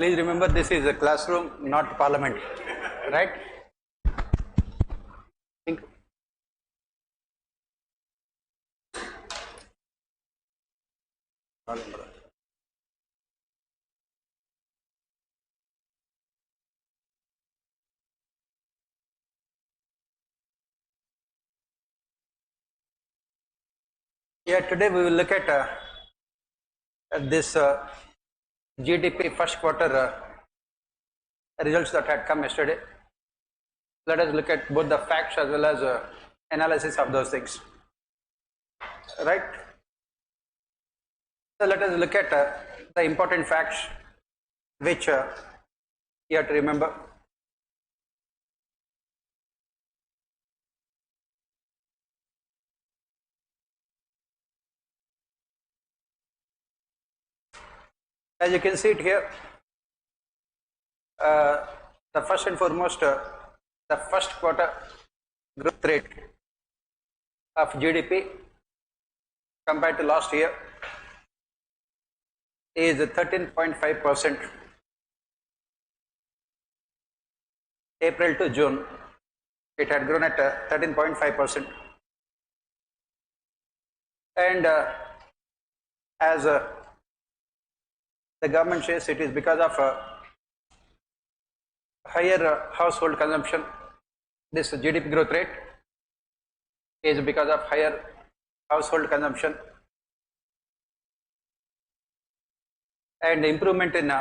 Please remember, this is a classroom, not parliament, right? Think. Yeah, today we will look at this GDP first quarter results that had come yesterday. Let us look at both the facts as well as analysis of those things. Right? So let us look at the important facts which you have to remember. As you can see it here, the first and foremost, the first quarter growth rate of GDP compared to last year is 13.5%. April to June, it had grown at 13.5%. And as the government says, it is because of higher household consumption. This GDP growth rate is because of higher household consumption and improvement in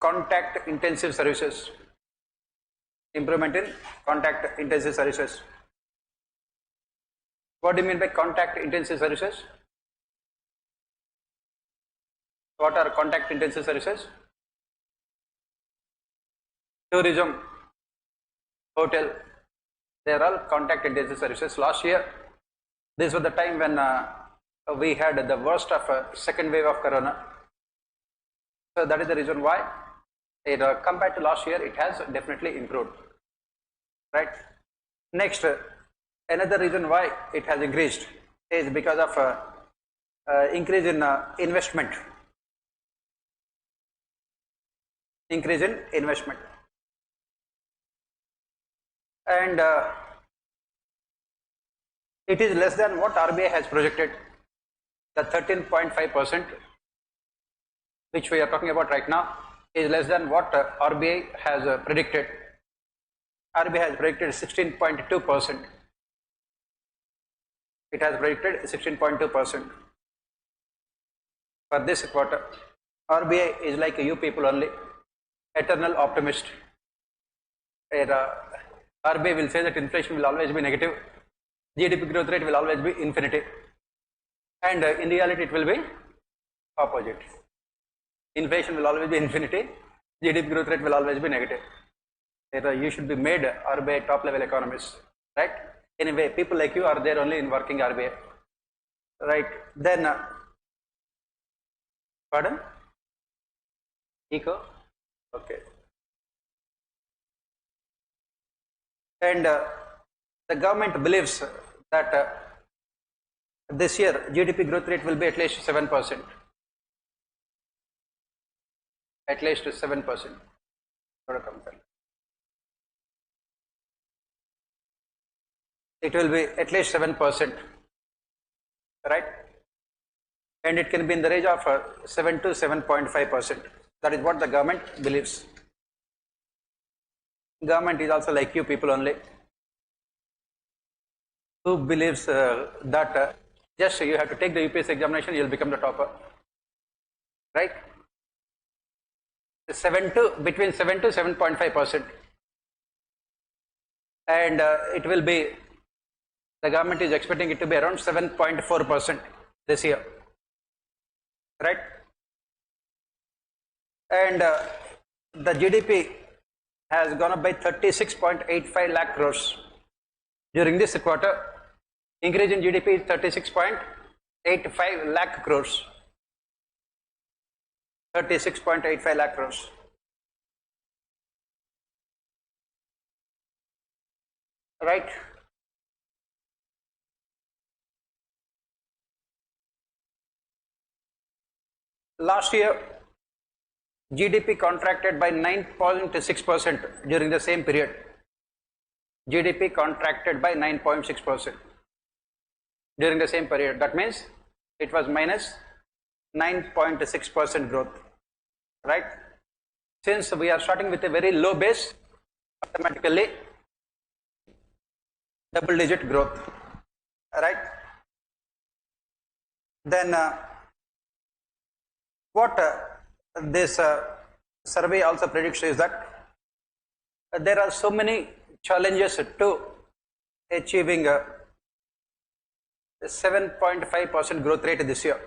contact intensive services. Improvement in contact intensive services. What do you mean by contact intensive services? What are contact intensive services? Tourism, hotel, they are all contact intensive services. Last year, this was the time when we had the worst of second wave of corona. So that is the reason why it, compared to last year, it has definitely improved. Right? Next, another reason why it has increased is because of increase in investment. Increase in investment. And it is less than what RBI has projected. The 13.5%, which we are talking about right now, is less than what RBI has predicted. RBI has predicted 16.2%. It has predicted 16.2% for this quarter. RBI is like you people only, eternal optimist. RBI will say that inflation will always be negative, GDP growth rate will always be infinity, and in reality it will be opposite. Inflation will always be infinity, GDP growth rate will always be negative. You should be made RBI top level economists, right? Anyway, people like you are there only in working RBI, right? Then, pardon? Eco? Okay. And the government believes that this year GDP growth rate will be at least 7%. At least 7%. It will be at least 7%, right? And it can be in the range of 7 to 7.5%. That is what the government believes. Government is also like you people only, who believes that just you have to take the UPSC examination, you will become the topper, right? Between 7 to 7.5%, and it will be, the government is expecting it to be around 7.4% this year, right? And the GDP has gone up by 36.85 lakh crores during this quarter. Increase in GDP is 36.85 lakh crores. 36.85 lakh crores. Right? Last year, GDP contracted by 9.6% during the same period. GDP contracted by 9.6% during the same period. That means it was minus 9.6% growth, right? Since we are starting with a very low base, automatically double digit growth, right? Then what this survey also predicts is that there are so many challenges to achieving a 7.5% growth rate this year.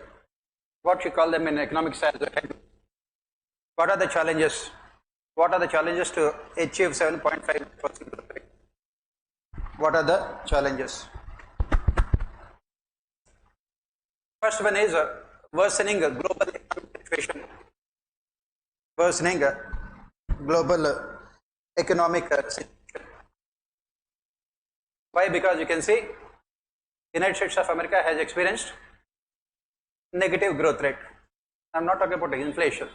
What you call them in economics as what are the challenges? What are the challenges to achieve 7.5% growth rate? What are the challenges? First one is worsening global economic situation. Worsening global economic situation. Why? Because you can see United States of America has experienced negative growth rate. I'm not talking about inflation.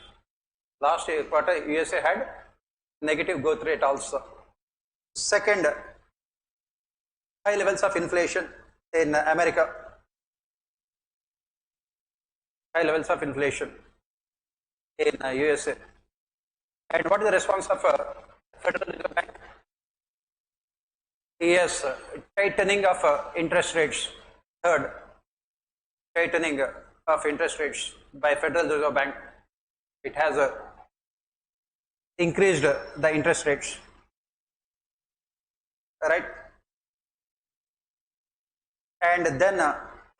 Last quarter USA had negative growth rate also. Second, high levels of inflation in America. High levels of inflation in USA. And what is the response of Federal Reserve Bank? Yes, tightening of interest rates. Third, tightening of interest rates by Federal Reserve Bank. It has increased the interest rates, right? And then,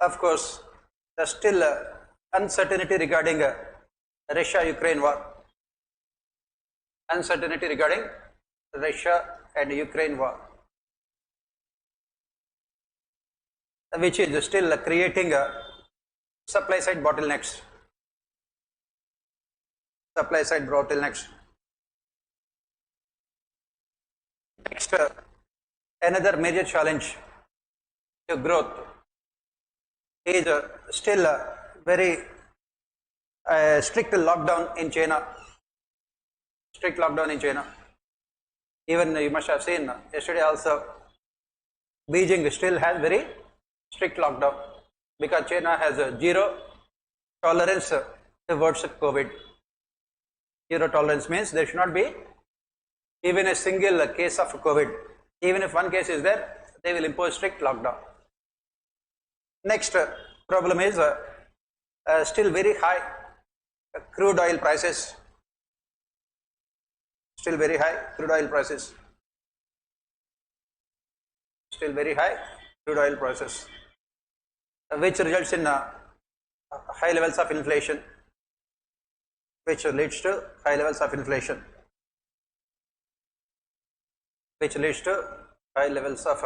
of course, there's still uncertainty regarding Russia-Ukraine war. Uncertainty regarding Russia and Ukraine war, which is still creating supply side bottlenecks. Supply side bottlenecks. Next, another major challenge to growth is still very strict lockdown in China. Strict lockdown in China. Even you must have seen yesterday also, Beijing still has very strict lockdown because China has a zero tolerance towards COVID. Zero tolerance means there should not be even a single case of COVID. Even if one case is there, they will impose strict lockdown. Next problem is still very high crude oil prices. Still very high crude oil prices. Still very high crude oil prices, which results in high levels of inflation. Which leads to high levels of inflation. Which leads to high levels of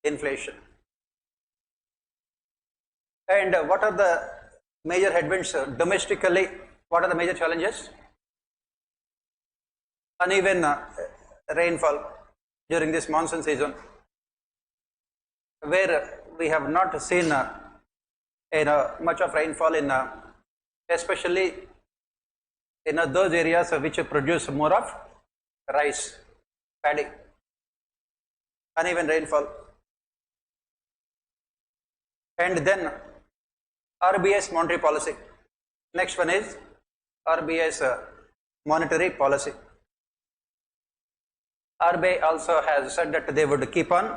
inflation. And what are the major headwinds domestically? What are the major challenges? Uneven rainfall during this monsoon season, where we have not seen much of rainfall in especially in those areas which produce more of rice, paddy. Uneven rainfall. And then RBI's monetary policy. Next one is RBI's monetary policy. RBI also has said that they would keep on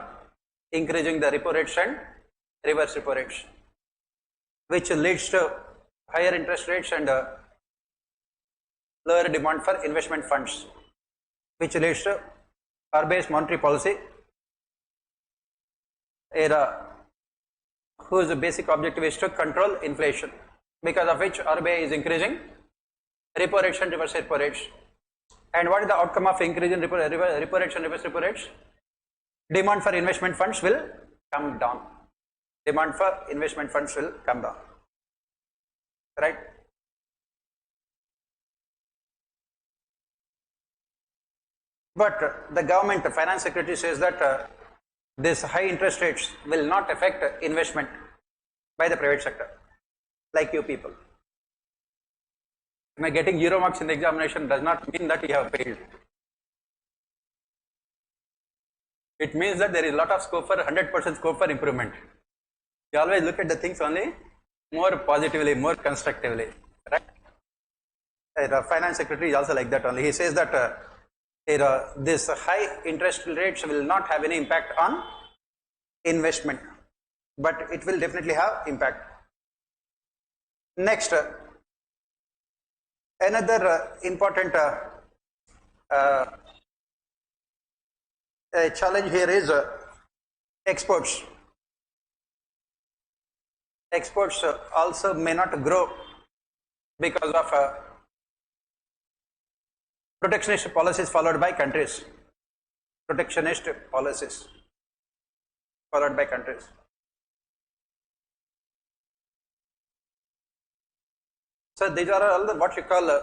increasing the repo rates and reverse repo rates, which leads to higher interest rates and lower demand for investment funds, which leads to RBI's monetary policy, whose basic objective is to control inflation, because of which RBI is increasing repo rates and reverse repo rates. And what is the outcome of increasing repo rates and reverse repo rates? Demand for investment funds will come down. Demand for investment funds will come down. Right? But the government, the finance secretary says that this high interest rates will not affect investment by the private sector, like you people. Am I getting 0 marks in the examination does not mean that you have failed. It means that there is a lot of scope for 100% scope for improvement. You always look at the things only more positively, more constructively, right? The finance secretary is also like that only. He says that this high interest rates will not have any impact on investment, but it will definitely have impact. Next, another important challenge here is exports. Exports also may not grow because of protectionist policies followed by countries. Protectionist policies followed by countries. So these are all the what you call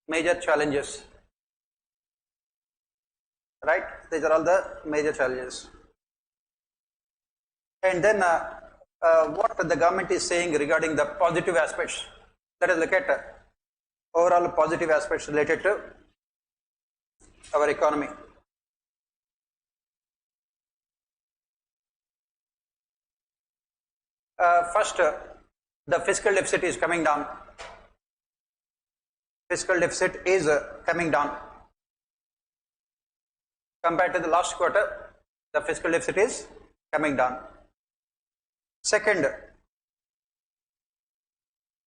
major challenges, right? These are all the major challenges. And then what the government is saying regarding the positive aspects. Let us look at overall positive aspects related to our economy. First, the fiscal deficit is coming down. Fiscal deficit is coming down. Compared to the last quarter, the fiscal deficit is coming down. Second,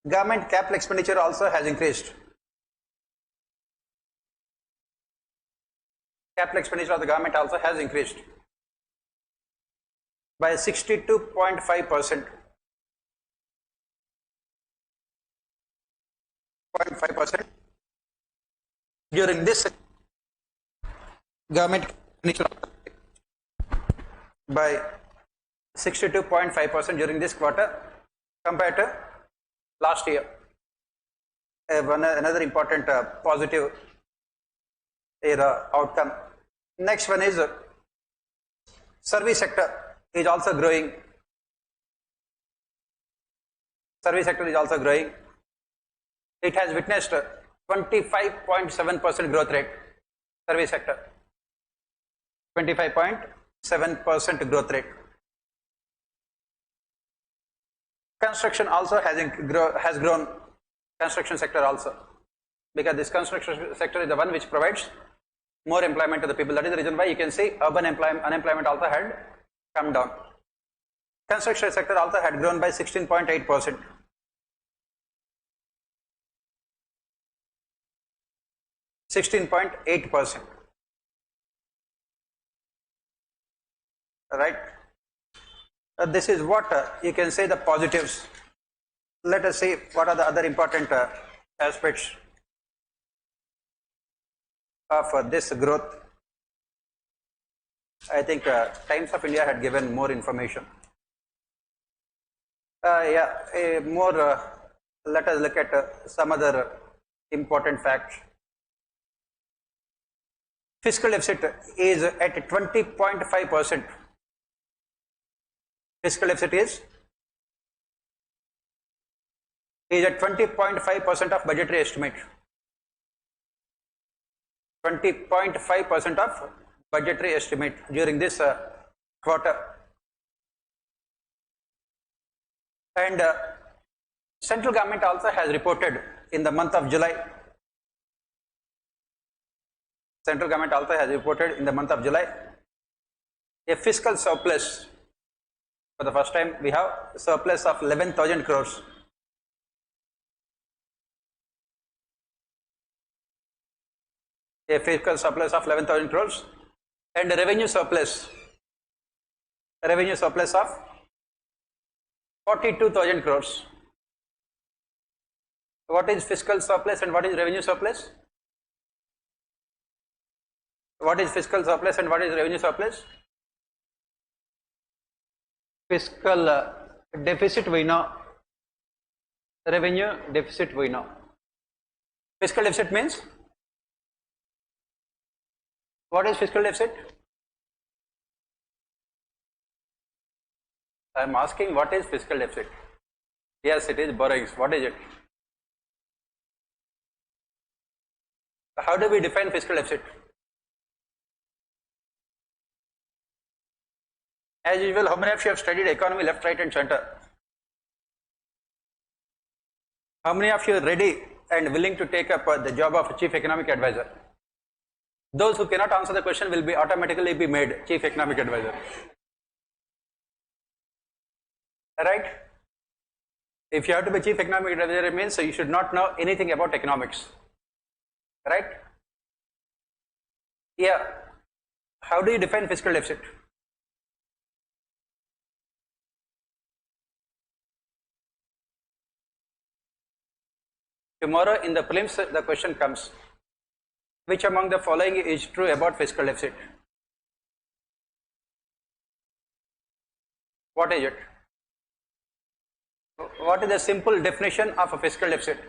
government capital expenditure also has increased. Capital expenditure of the government also has increased by 62.5%. 0.5% during this government expenditure by 62.5% during this quarter compared to last year. Another important positive outcome. Next one is service sector is also growing. Service sector is also growing. It has witnessed 25.7% growth rate. Service sector 25.7% growth rate. Construction also has grown. Construction sector also, because this construction sector is the one which provides more employment to the people. That is the reason why you can see urban unemployment also had come down. Construction sector also had grown by 16.8%. 16.8%. Right. This is what you can say the positives. Let us see what are the other important aspects of this growth. I think Times of India had given more information. Let us look at some other important facts. Fiscal deficit is at 20.5%. Fiscal deficit is at 20.5% of budgetary estimate. 20.5% of budgetary estimate during this quarter. And central government also has reported in the month of July. Central government also has reported in the month of July a fiscal surplus. For the first time, we have a surplus of 11,000 crores. A fiscal surplus of 11,000 crores and a revenue surplus of 42,000 crores. What is fiscal surplus and what is revenue surplus? What is fiscal surplus and what is revenue surplus? Fiscal deficit we know, revenue deficit we know. Fiscal deficit means, what is fiscal deficit? I am asking what is fiscal deficit. Yes, it is borrowings. What is it? How do we define fiscal deficit? As usual, how many of you have studied economy left, right and center? How many of you are ready and willing to take up the job of chief economic advisor? Those who cannot answer the question will be automatically be made chief economic advisor. Right? If you have to be chief economic advisor, it means you should not know anything about economics. Right? Yeah. How do you define fiscal deficit? Tomorrow in the prelims, the question comes, which among the following is true about fiscal deficit? What is it? What is the simple definition of a fiscal deficit?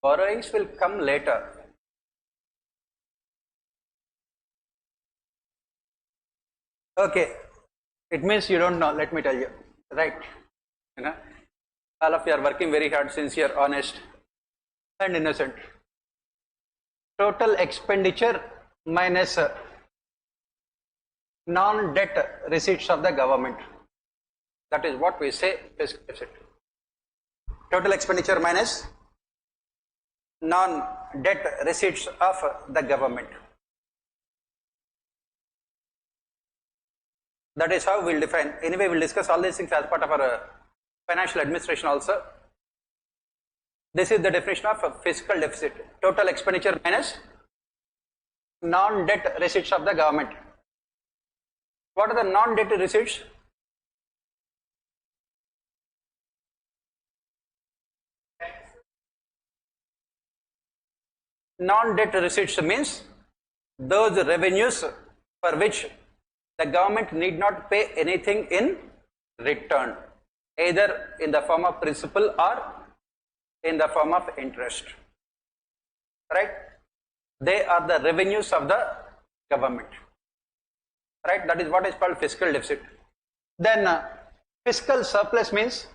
Borrowings will come later. Okay, it means you don't know, let me tell you, right? You know, all of you are working very hard, sincere, honest and innocent. Total expenditure minus non-debt receipts of the government. That is what we say fiscal deficit. Total expenditure minus non-debt receipts of the government. That is how we will define. Anyway, we will discuss all these things as part of our financial administration also. This is the definition of a fiscal deficit. Total expenditure minus non-debt receipts of the government. What are the non-debt receipts? Non-debt receipts means those revenues for which the government need not pay anything in return, either in the form of principal or in the form of interest. Right? They are the revenues of the government. Right? That is what is called fiscal deficit. Then fiscal surplus means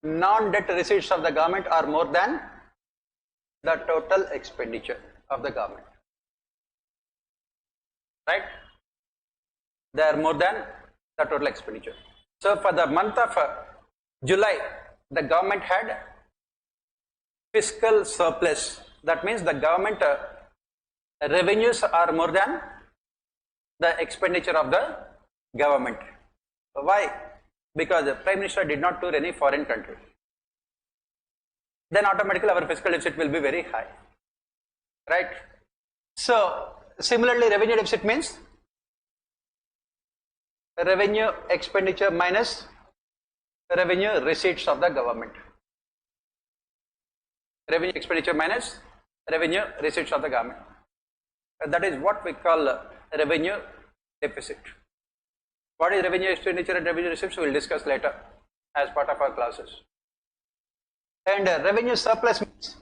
non-debt receipts of the government are more than the total expenditure of the government. Right? They are more than the total expenditure. So for the month of July, the government had fiscal surplus. That means the government revenues are more than the expenditure of the government. Why? Because the Prime Minister did not tour any foreign country. Then automatically our fiscal deficit will be very high. Right? So similarly, revenue deficit means revenue expenditure minus revenue receipts of the government. Revenue expenditure minus revenue receipts of the government. That is what we call revenue deficit. What is revenue expenditure and revenue receipts we will discuss later as part of our classes. And revenue surplus means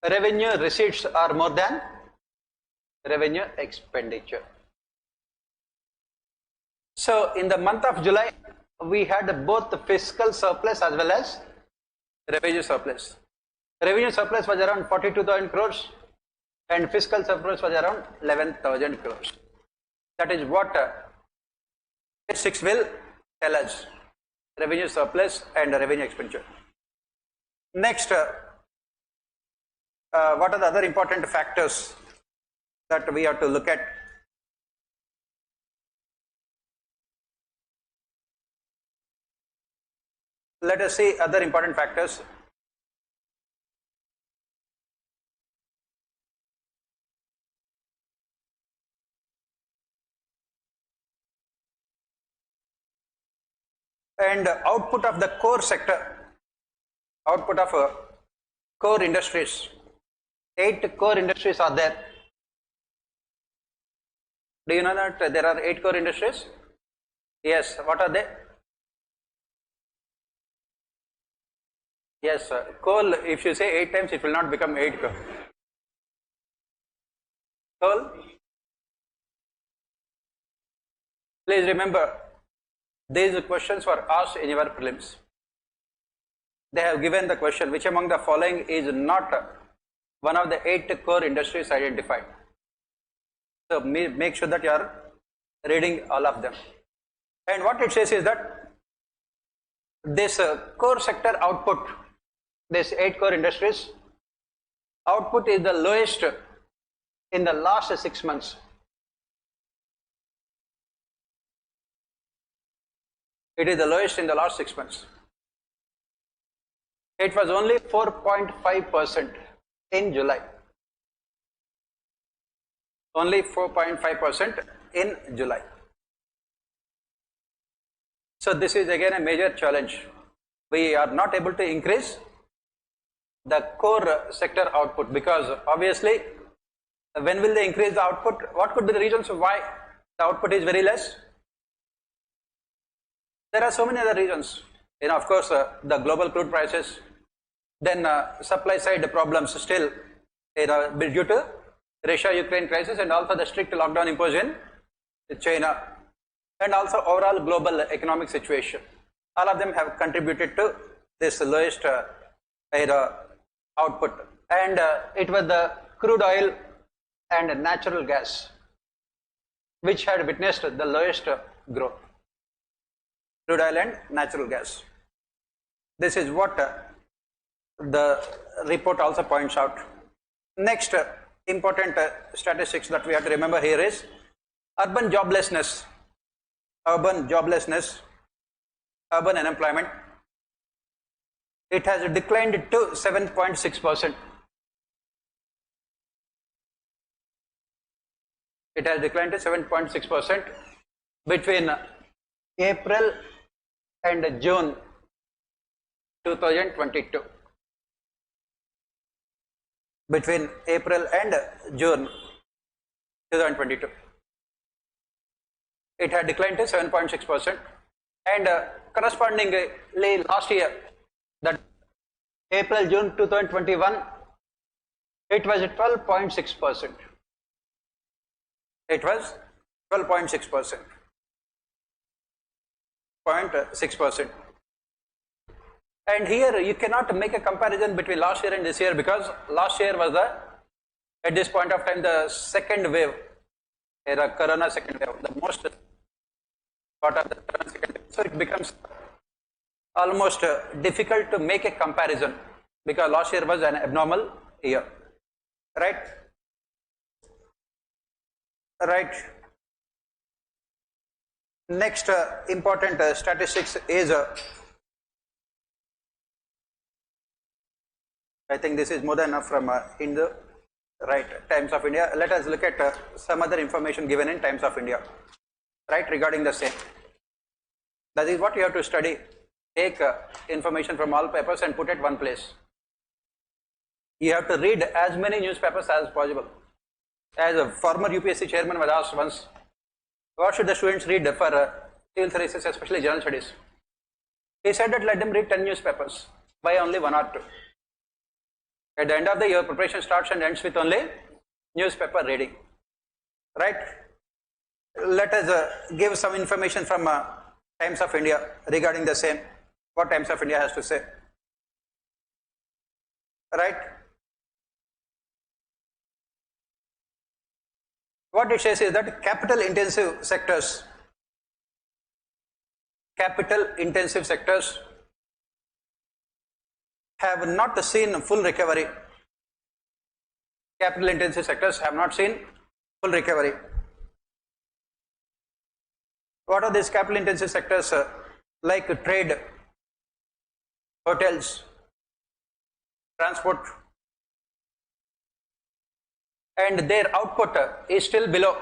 revenue receipts are more than revenue expenditure. So in the month of July, we had both the fiscal surplus as well as revenue surplus. Revenue surplus was around 42,000 crores and fiscal surplus was around 11,000 crores. That is what page 6 will tell us, revenue surplus and revenue expenditure. Next, what are the other important factors that we have to look at? Let us see other important factors. And output of the core sector, output of core industries. 8 core industries are there. Do you know that there are 8 core industries? Yes. What are they? Yes, coal, if you say 8 times, it will not become 8 core. Coal. Please remember, these questions were asked in your prelims. They have given the question, which among the following is not one of the 8 core industries identified. So make sure that you are reading all of them. And what it says is that this core sector output, this 8 core industries output is the lowest in the last 6 months. It is the lowest in the last 6 months. It was only 4.5% in July. Only 4.5% in July. So this is again a major challenge. We are not able to increase the core sector output because obviously when will they increase the output? What could be the reasons why the output is very less? There are so many other reasons. Of course, the global crude prices, then supply side problems still due to Russia-Ukraine crisis and also the strict lockdown imposed in China and also overall global economic situation. All of them have contributed to this lowest output, and it was the crude oil and natural gas which had witnessed the lowest growth. Crude oil and natural gas. This is what the report also points out. Next important statistics that we have to remember here is urban joblessness. Urban joblessness, urban unemployment. It has declined to 7.6%. It has declined to 7.6% between April and June 2022. Between April and June 2022. It had declined to 7.6%, and correspondingly last year, that April-June 2021, it was 12.6%. It was 12.6%. 0.6%. And here you cannot make a comparison between last year and this year because last year was at this point of time, the second wave, the corona second wave, the most part of the corona second wave. So it becomes almost difficult to make a comparison because last year was an abnormal year, right? Right. Next important statistics is I think this is more than enough from Hindu, right? Times of India. Let us look at some other information given in Times of India, right, regarding the same. That is what you have to study. Take information from all papers and put it one place. You have to read as many newspapers as possible. As a former UPSC chairman was asked once, what should the students read for civil services, especially general studies? He said that let them read 10 newspapers. Why only 1 or 2? At the end of the year, preparation starts and ends with only newspaper reading, right? Let us give some information from Times of India regarding the same. What Times of India has to say, right? What it says is that capital intensive sectors have not seen full recovery. Capital intensive sectors have not seen full recovery. What are these capital intensive sectors? Like trade, hotels, transport, and their output is still below.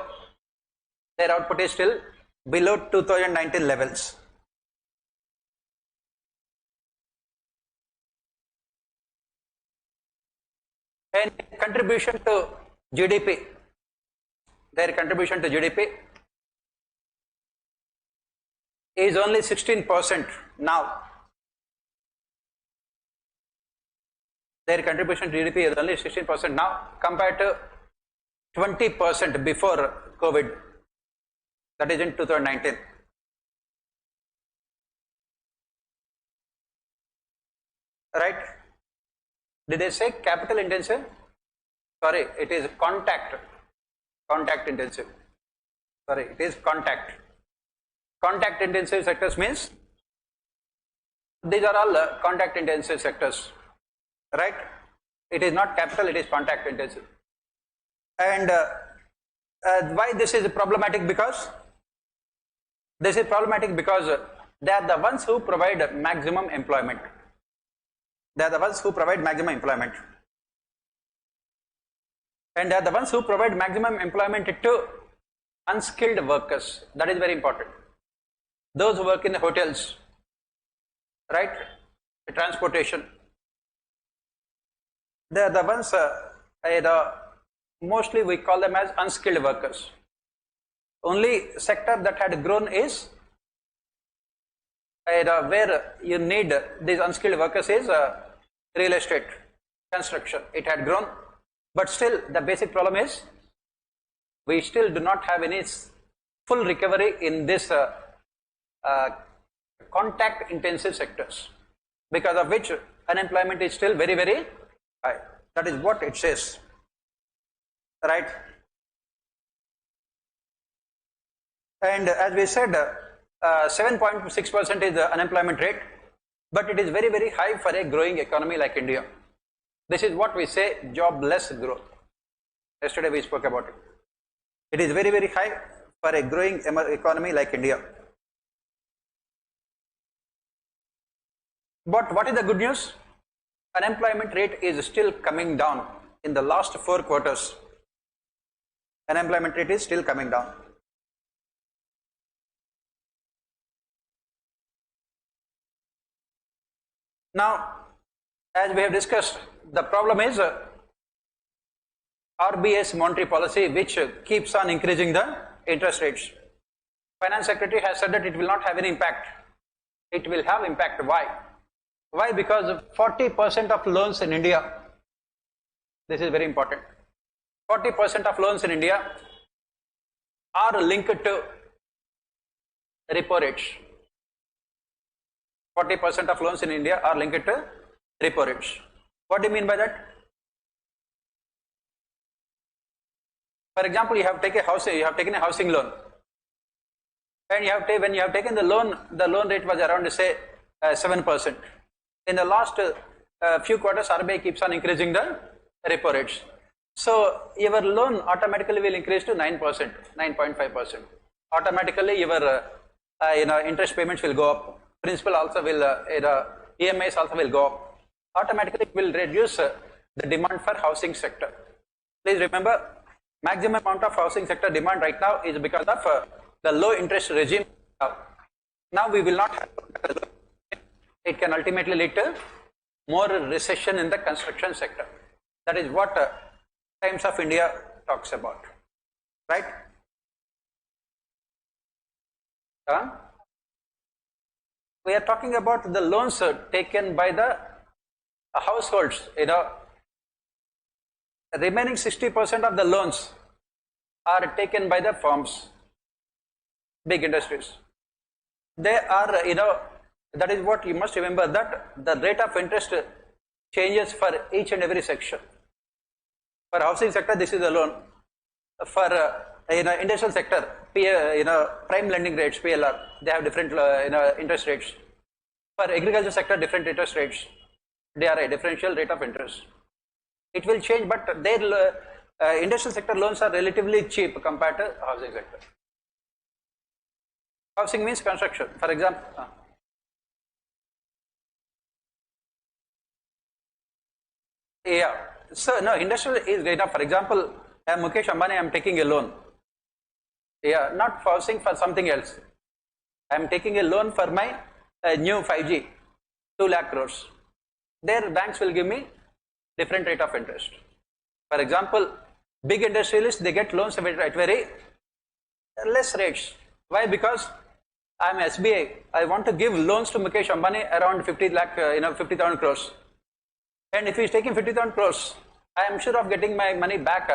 Their output is still below 2019 levels. And contribution to GDP, their contribution to GDP is only 16% now. Their contribution to GDP is only 16% now compared to 20% before COVID, that is in 2019. Right? Did I say capital intensive? Sorry, it is contact intensive. Sorry, it is contact. Contact intensive sectors means these are all contact intensive sectors, right? It is not capital, it is contact intensive. And why this is problematic? Because this is problematic because they are the ones who provide maximum employment. They are the ones who provide maximum employment. And they are the ones who provide maximum employment to unskilled workers. That is very important. Those who work in the hotels, right? The transportation. They are the ones, mostly we call them as unskilled workers. Only sector that had grown is where you need these unskilled workers is real estate, construction. It had grown, but still the basic problem is we still do not have any full recovery in this contact intensive sectors, because of which unemployment is still very, very high. That is what it says, right? And as we said, 7.6% is the unemployment rate, but it is very, very high for a growing economy like India. This is what we say jobless growth. Yesterday we spoke about it. It is very, very high for a growing economy like India. But what is the good news? Unemployment rate is still coming down. In the last 4 quarters, unemployment rate is still coming down. Now, as we have discussed, the problem is RBI's monetary policy, which keeps on increasing the interest rates. Finance Secretary has said that it will not have any impact. It will have impact. Why? Why? Because 40% of loans in India, this is very important, 40% of loans in India are linked to repo rates. 40% of loans in India are linked to repo rates. What do you mean by that? For example, you have taken a housing loan, and when you have taken the loan rate was around, say, 7%. In the last few quarters, RBI keeps on increasing the repo rates. So your loan automatically will increase to 9%, 9.5%. Automatically, your interest payments will go up. Principal also will, EMIs also will go up. Automatically, it will reduce the demand for housing sector. Please remember, maximum amount of housing sector demand right now is because of the low interest regime. Now we will not have. It can ultimately lead to more recession in the construction sector. That is what Times of India talks about, right? We are talking about the loans taken by the households. Remaining 60% of the loans are taken by the firms, big industries. They are, that is what you must remember, that the rate of interest changes for each and every section. For housing sector, this is a loan. For industrial sector, prime lending rates, PLR, they have different interest rates. For agriculture sector, different interest rates. They are a differential rate of interest. It will change, but their industrial sector loans are relatively cheap compared to housing sector. Housing means construction. For example, yeah. So no, industrial is data. For example, I am Mukesh Ambani. I am taking a loan. Yeah, not for housing, for something else. I am taking a loan for my new 5G, 2 lakh crores. Their banks will give me different rate of interest. For example, big industrialists, they get loans at very less rates. Why? Because I am SBI. I want to give loans to Mukesh Ambani around 50,000 crores. And if he is taking 50,000 crores, I am sure of getting my money back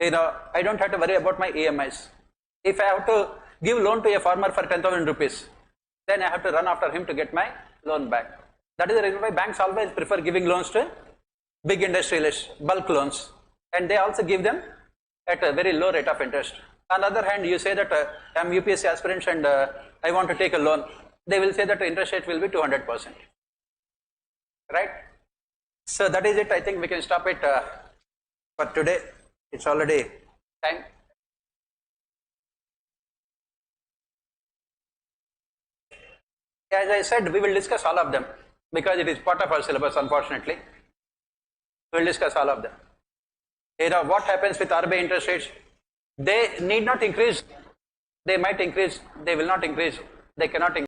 I don't have to worry about my EMIs. If I have to give loan to a farmer for 10,000 rupees, then I have to run after him to get my loan back. That is the reason why banks always prefer giving loans to big industrialists, bulk loans, and they also give them at a very low rate of interest. On the other hand, you say that I'm UPSC aspirant and I want to take a loan. They will say that the interest rate will be 200%. Right? So that is it. I think we can stop it for today. It's already time. As I said, we will discuss all of them because it is part of our syllabus, unfortunately. We will discuss all of them. What happens with RBI interest rates? They need not increase. They might increase. They will not increase. They cannot increase.